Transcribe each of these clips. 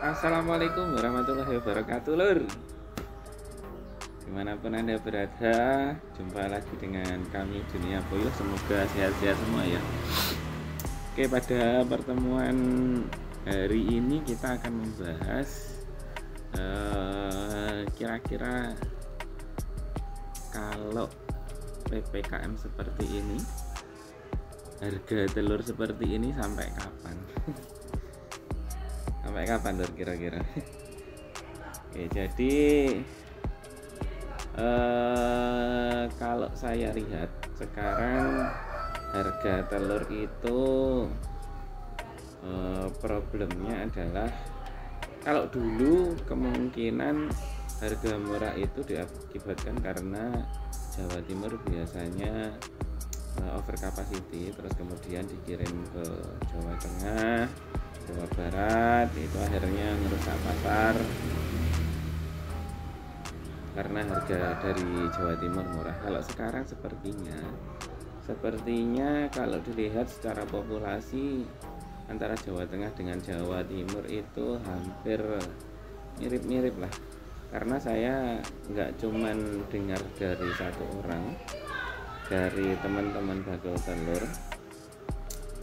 Assalamualaikum warahmatullahi wabarakatuh, lur. Dimanapun Anda berada, jumpa lagi dengan kami Dunia Boyo. Semoga sehat-sehat semua ya. Oke, pada pertemuan hari ini kita akan membahas kira-kira kalau PPKM seperti ini, harga telur seperti ini sampai kapan? Sampai kapan lur kira-kira? Oke, jadi kalau saya lihat sekarang harga telur itu problemnya adalah kalau dulu kemungkinan harga murah itu diakibatkan karena Jawa Timur biasanya over capacity, terus kemudian dikirim ke Jawa Tengah, Jawa Barat, itu akhirnya merusak pasar karena harga dari Jawa Timur murah. Kalau sekarang sepertinya kalau dilihat secara populasi antara Jawa Tengah dengan Jawa Timur itu hampir mirip-mirip lah, karena saya nggak cuman dengar dari satu orang, dari teman-teman bagel telur,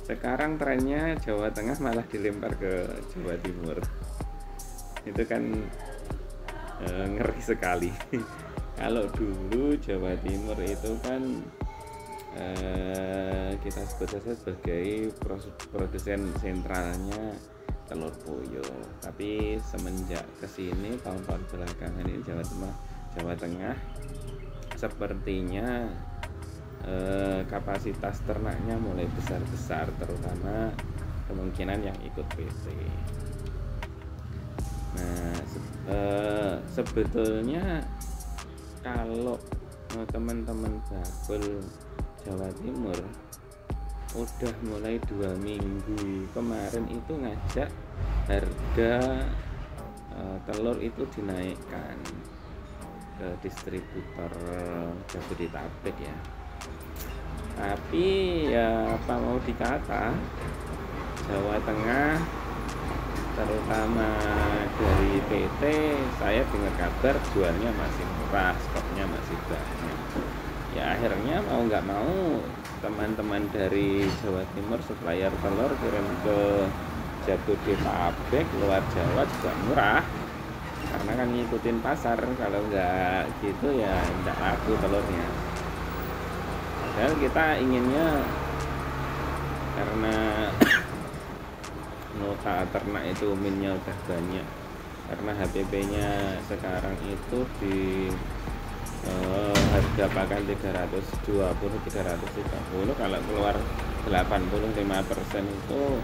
sekarang trennya Jawa Tengah malah dilempar ke Jawa Timur. Itu kan ngeri sekali. Kalau dulu Jawa Timur itu kan kita sebut saja sebagai produsen sentralnya telur puyuh, tapi semenjak kesini tahun-tahun belakangan ini Jawa Tengah sepertinya kapasitas ternaknya mulai besar-besar, terutama kemungkinan yang ikut PT. Nah, sebetulnya kalau teman-teman bagel Jawa Timur udah mulai 2 minggu kemarin itu ngajak harga telur itu dinaikkan ke distributor Jabodetabek ya. Tapi ya apa mau dikata, Jawa Tengah terutama dari PT, saya dengar kabar jualnya masih murah, stoknya masih banyak. Ya akhirnya mau nggak mau teman-teman dari Jawa Timur supplier telur kirim ke Jabodetabek, luar Jawa juga murah, karena kan ngikutin pasar. Kalau nggak gitu ya nggak laku telurnya. Padahal kita inginnya, karena nota ternak itu minnya udah banyak, karena HPP-nya sekarang itu di harga pakan 320-330, kalau keluar 85% itu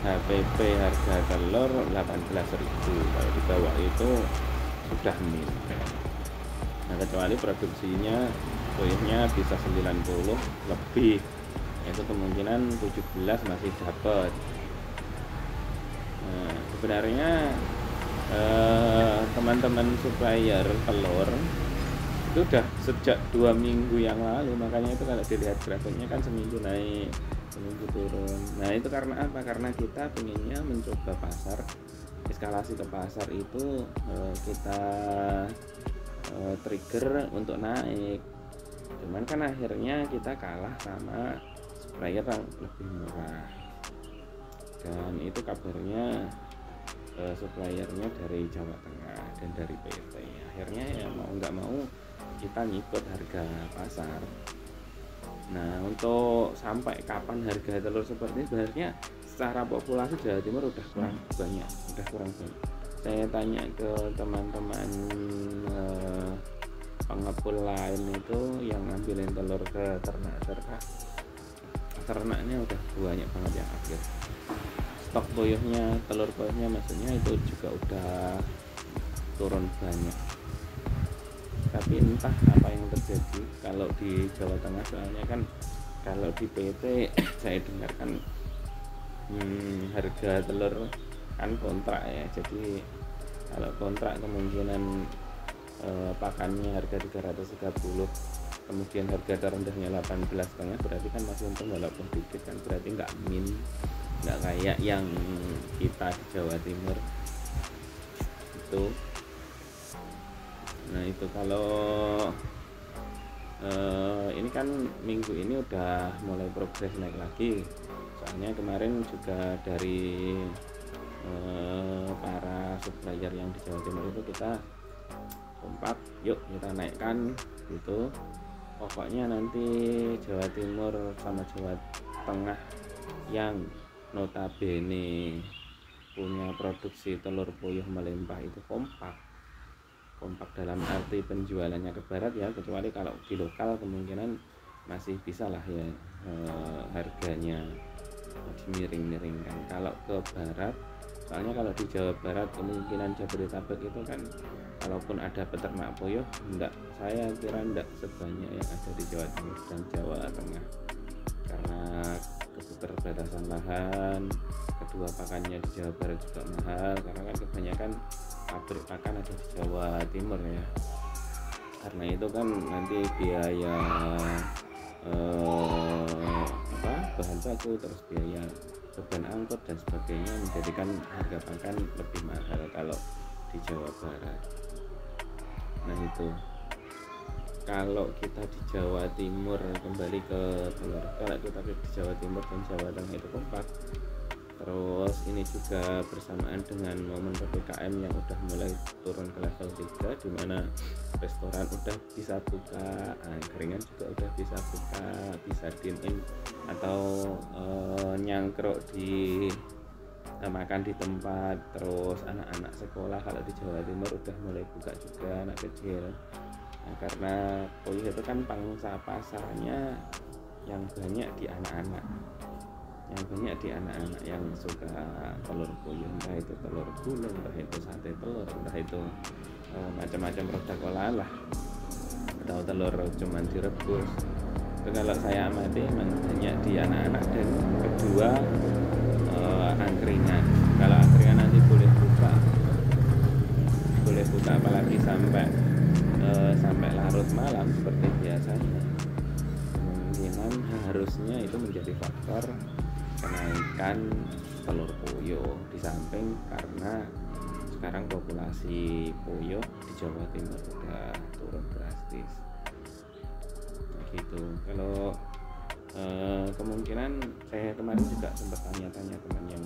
HPP harga telur 18.000, kalau di bawah itu sudah min. Nah, kecuali produksinya puyuhnya bisa 90 lebih, itu kemungkinan 17 masih dapat. Nah, sebenarnya teman-teman supplier telur itu udah sejak 2 minggu yang lalu, makanya itu kalau dilihat grafiknya kan seminggu naik, seminggu turun. Nah itu karena apa? Karena kita pengennya mencoba pasar, eskalasi ke pasar itu kita trigger untuk naik. Cuman kan akhirnya kita kalah sama supplier yang lebih murah, dan itu kabarnya suppliernya dari Jawa Tengah dan dari PT. Akhirnya ya mau nggak mau kita ngikut harga pasar. Nah, untuk sampai kapan harga telur seperti ini, sebenarnya secara populasi Jawa Timur udah kurang banyak. Saya tanya ke teman-teman pengepul lain itu yang ngambilin telur ke ternaknya udah banyak banget yang akhir. Stok puyuhnya, telur puyuhnya maksudnya itu juga udah turun banyak. Tapi entah apa yang terjadi kalau di Jawa Tengah, soalnya kan kalau di PT saya dengarkan harga telur kan kontrak ya, jadi kalau kontrak kemungkinan pakannya harga 330, kemudian harga terendahnya 18,5, berarti kan masih untung walaupun dikit kan, berarti nggak kayak yang kita di Jawa Timur itu. Nah itu kalau ini kan minggu ini udah mulai progres naik lagi, soalnya kemarin juga dari para supplier yang di Jawa Timur itu kita kompak, yuk kita naikkan gitu. Pokoknya nanti Jawa Timur sama Jawa Tengah yang notabene punya produksi telur puyuh melimpah itu kompak dalam arti penjualannya ke barat ya, kecuali kalau di lokal kemungkinan masih bisa lah ya harganya dimiring-miringkan. Kalau ke barat, soalnya kalau di Jawa Barat kemungkinan Jabodetabek itu kan kalaupun ada peternak puyuh, saya kira enggak sebanyak yang ada di Jawa Timur dan Jawa Tengah, karena keterbatasan lahan, kedua pakannya di Jawa Barat juga mahal karena kan kebanyakan pabrik pakan ada di Jawa Timur ya. Karena itu kan nanti biaya bahan baku, terus biaya beban angkut dan sebagainya menjadikan harga pakan lebih mahal kalau di Jawa Barat. Nah itu kalau kita di Jawa Timur, kembali ke telur, kalau kita di Jawa Timur dan Jawa Tengah itu kompak. Terus ini juga bersamaan dengan momen PPKM yang udah mulai turun ke level 3, di mana restoran udah bisa buka, angkringan juga udah bisa buka, bisa dine-in atau nyangkruk di makan di tempat. Terus anak-anak sekolah kalau di Jawa Timur udah mulai buka juga, anak kecil. Nah, karena puyuh itu kan pangsa pasarnya yang banyak di anak-anak, yang suka telur puyuh, entah itu telur gulung, entah itu sate telur, entah itu macam-macam produk olahan lah, atau telur cuman direbus. Itu kalau saya amati memang banyak di anak-anak. Dan kedua, angkringan. Kalau angkringan nanti boleh buka apalagi sampai larut malam seperti biasanya, kemungkinan harusnya itu menjadi faktor kenaikan telur puyuh. Di samping karena sekarang populasi puyuh di Jawa Timur udah turun drastis gitu. Kalau kemungkinan saya kemarin juga sempat tanya-tanya teman yang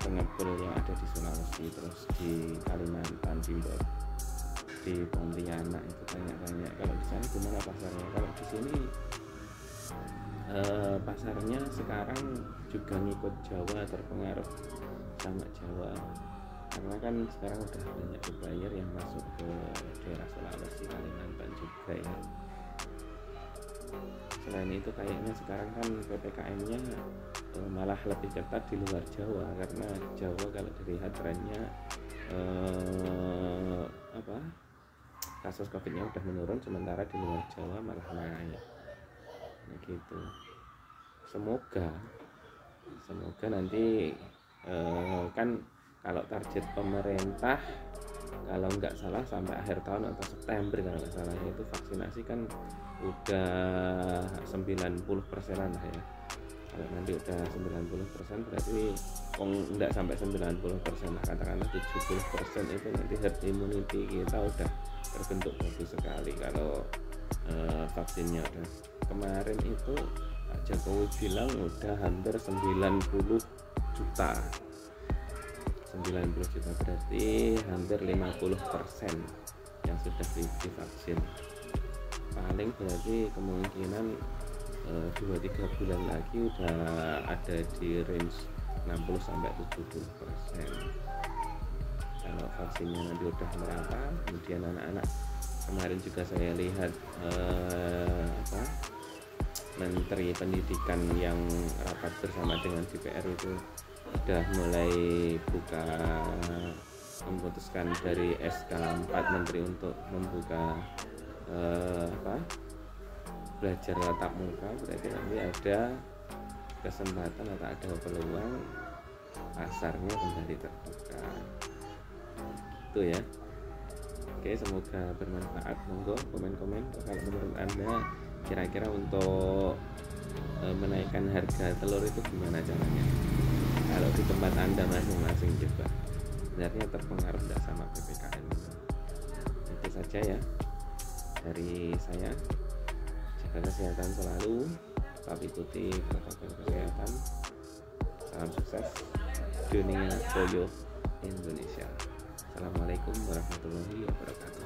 pengepul yang ada di Sulawesi, terus di Kalimantan Timur, di Pontianak, itu tanya-tanya kalau di sana gimana pasarnya. Kalau di sini pasarnya sekarang juga ngikut Jawa, terpengaruh sama Jawa, karena kan sekarang udah banyak supplier yang masuk ke daerah Sulawesi, Kalimantan juga ya. Selain itu kayaknya sekarang kan PPKM-nya malah lebih ketat di luar Jawa, karena Jawa kalau dilihat trennya kasus COVID-nya udah menurun, sementara di luar Jawa malah naik. Nah, gitu. Semoga nanti kan kalau target pemerintah kalau nggak salah sampai akhir tahun atau September kalau nggak salah itu vaksinasi kan udah 90%-an lah ya. Kalau nanti udah 90% berarti nggak sampai 90% lah, katakanlah 70% itu nanti herd immunity kita udah terbentuk bagus sekali kalau vaksinnya udah. Kemarin itu Pak Jokowi bilang udah hampir 90 juta, berarti hampir 50% yang sudah divaksin. Paling berarti kemungkinan 2-3 bulan lagi udah ada di range 60-70%. Kalau vaksinnya nanti udah merata, kemudian anak-anak, kemarin juga saya lihat Menteri Pendidikan yang rapat bersama dengan DPR itu udah mulai buka memutuskan dari SK 4 Menteri untuk membuka belajar tatap muka, berarti nanti ada kesempatan atau ada peluang pasarnya kembali terbuka. Itu ya. Oke, semoga bermanfaat. Monggo komen-komen kalau menurut Anda kira-kira untuk menaikkan harga telur itu gimana caranya kalau di tempat Anda masing-masing juga. Sebenarnya terpengaruh tidak sama PPKM. Itu saja ya dari saya. Jaga kesehatan selalu, tetap ikuti protokol kesehatan. Salam sukses dunia Boyo Indonesia. Assalamualaikum warahmatullahi wabarakatuh.